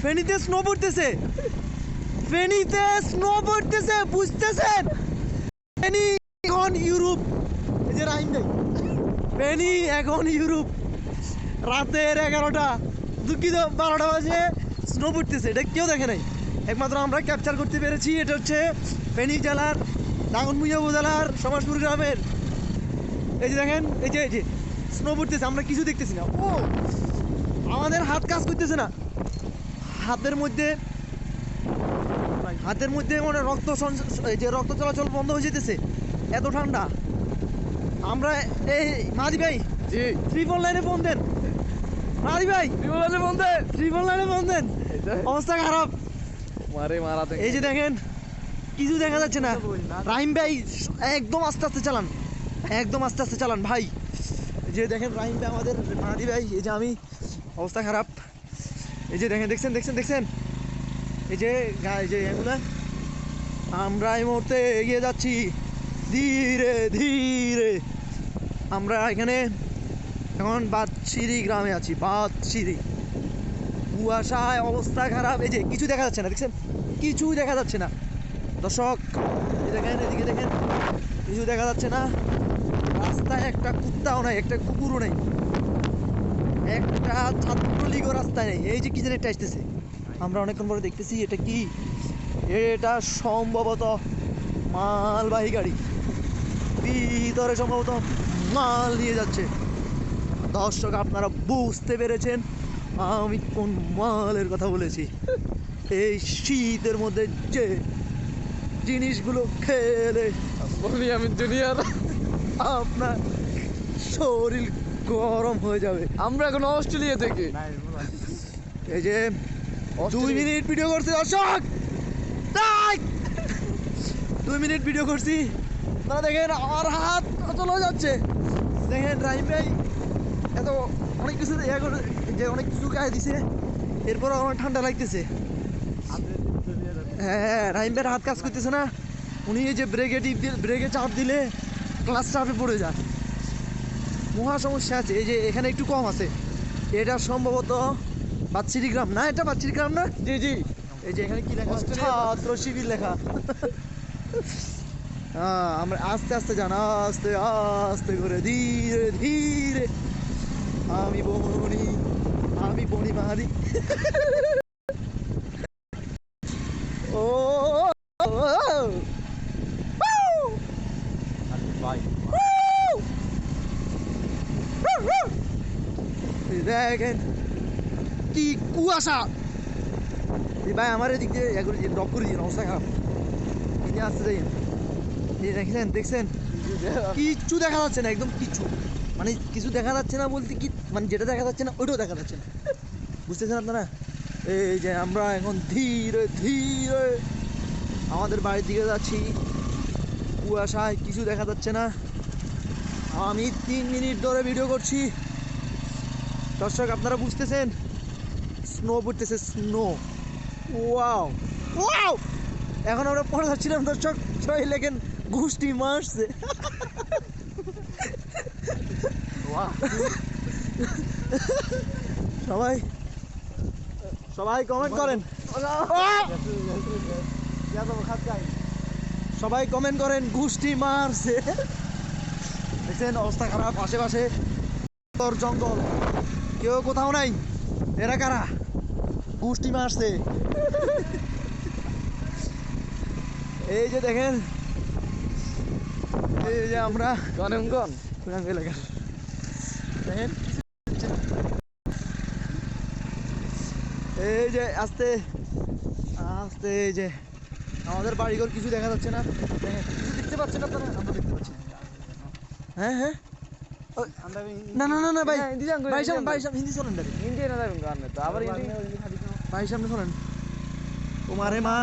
ফেনীতে স্নো পড়তেছে, ফেনীতে স্নো পড়তেছে, বুঝতেছেন? ফেনী এখন ইউরোপ। এই যে রাইন ভাই, ফেনী এখন ইউরোপ। রাতের 11টা, দুঃখিত 12টা বাজে স্নো পড়তেছে। এটা কেউ দেখে নাই, একমাত্র আমরা ক্যাপচার করতে পেরেছি। এটা হচ্ছে ফেনী জেলার দাগনভূঞা উপজেলার সমাজপুর গ্রামের। এই যে দেখেন, এই যে স্নো পড়তেছে, আমরা কিছু দেখতেছি না। ও আমাদের হাত কাজ করতেছে না, হাতের মধ্যে মানে রক্ত চলাচল বন্ধ হয়ে যেতেছে, এত ঠান্ডা। আমরা এই মাদি ভাই জি ট্রিপল লাইনে ফোন দেন, মাদি ভাই বিমলালে বন্ধে ট্রিপল লাইনে ফোন দেন, অবস্থা খারাপ। মারাতে এই যে দেখেন কিছু দেখা যাচ্ছে না। রাহিম ভাই একদম আস্তে আস্তে চালান, একদম আস্তে আস্তে চালান ভাই। যে দেখেন রাহিম ভাই আমাদের মাদি ভাই, এই যে আমি, অবস্থা খারাপ। এই যে দেখেন, দেখছেন এই যে এগুলা। আমরা এই মুহূর্তে এগিয়ে যাচ্ছি ধীরে ধীরে। আমরা এখানে এখন বাদশিরি গ্রামে আছি, বাদশিরি। কুয়াশায় অবস্থা খারাপ। এই যে কিছু দেখা যাচ্ছে না, দেখছেন? কিছু দেখা যাচ্ছে না দর্শক, এই দেখেন, এদিকে দেখেন, কিছু দেখা যাচ্ছে না। রাস্তায় একটা কুত্তাও নাই, একটা কুকুরও নেই, একটা ছাত্রলীগও রাস্তায় নেই। এই যে কি যেন একটা আসতেছে, আমরা অনেকক্ষণ পরে দেখতেছি এটা কি। এটা সম্ভবত মালবাহী গাড়ি, ভিতরে সম্ভবত মাল নিয়ে যাচ্ছে। দর্শক আপনারা বুঝতে পেরেছেন আমি কোন মালের কথা বলেছি। এই শীতের মধ্যে যে জিনিসগুলো খেলে বলি আমি দুনিয়ার, আপনার শরীর গরম হয়ে যাবে। আমরা এখন অস্ট্রেলিয়া থেকে। এই যে 2 মিনিট ভিডিও করছি দর্শক, তাই 2 মিনিট ভিডিও করছি, আপনারা দেখেন আমার হাত চলে যাচ্ছে। দেখেন রাহিম ভাই এত অনেক কিছু যে অনেক কিছু গায়ে দিছে, এরপর আমার ঠান্ডা লাগতেছে। হ্যাঁ, রাহিম ভাইয়ের হাত কাজ করতেছে না। উনি এই যে ব্রেকে চাপ দিলে ক্লাস চাপে পড়ে যান, মহা সমস্যা আছে। এই যে এখানে একটু কম আছে, এটা সম্ভবত বাদশিরি গ্রাম না, এটা বাদশিরি গ্রাম না। জি জি, এই যে এখানে কি লেখা, ছাত্র শিবির লেখা। হ্যাঁ, আমরা আস্তে আস্তে যান, আস্তে আস্তে করে ধীরে ধীরে। আমি বনি মারি। ও ভাই দেখেন কি কুয়াশা। এই ভাই আমার এদিক দিয়ে ড্রপ করে দিন, অবস্থা খারাপ। এদিকে আসতে যাই, এই দেখছেন কিচ্ছু দেখা যাচ্ছে না, একদম কিচ্ছু। মানে কিছু দেখা যাচ্ছে না বলতে কি, মানে যেটা দেখা যাচ্ছে না ওইটাও দেখা যাচ্ছে না, বুঝতেছেন আপনারা? এই যে আমরা এখন ধীরে ধীরে আমাদের বাড়ির দিকে যাচ্ছি, কুয়াশায় কিছু দেখা যাচ্ছে না। আমি 3 মিনিট ধরে ভিডিও করছি দর্শক, আপনারা বুঝতেছেন? স্নো পড়তেছে, স্নো। ওয়াও ওয়াও, এখন আমরা পড়ে যাচ্ছিলাম দর্শক, সবাই লেখেন গোষ্ঠী মারছে। সবাই সবাই কমেন্ট করেন, সবাই কমেন্ট করেন গোষ্ঠী মারছে। দেখছেন অবস্থা খারাপ, আশেপাশে জঙ্গল, কেউ কোথাও নাই। এরা কারা? গোষ্ঠী মারছে। এই যে দেখেন, এই যে আমরা গনেমগন এলাকা দেখেন, এই যে আস্তে আস্তে, এই যে আমাদের বাড়িঘর কিছু দেখা যাচ্ছে না। দেখেন কিছু দেখতে পাচ্ছেন আপনারা, আমরা দেখতে পাচ্ছি না। হ্যাঁ হ্যাঁ, না না না না ভাই, ভাই সামনে হিন্দি চলেন, ইন্ডিয়া না যাবেন গান তো আবার ভাই সামনে চলেন। তোমারে মা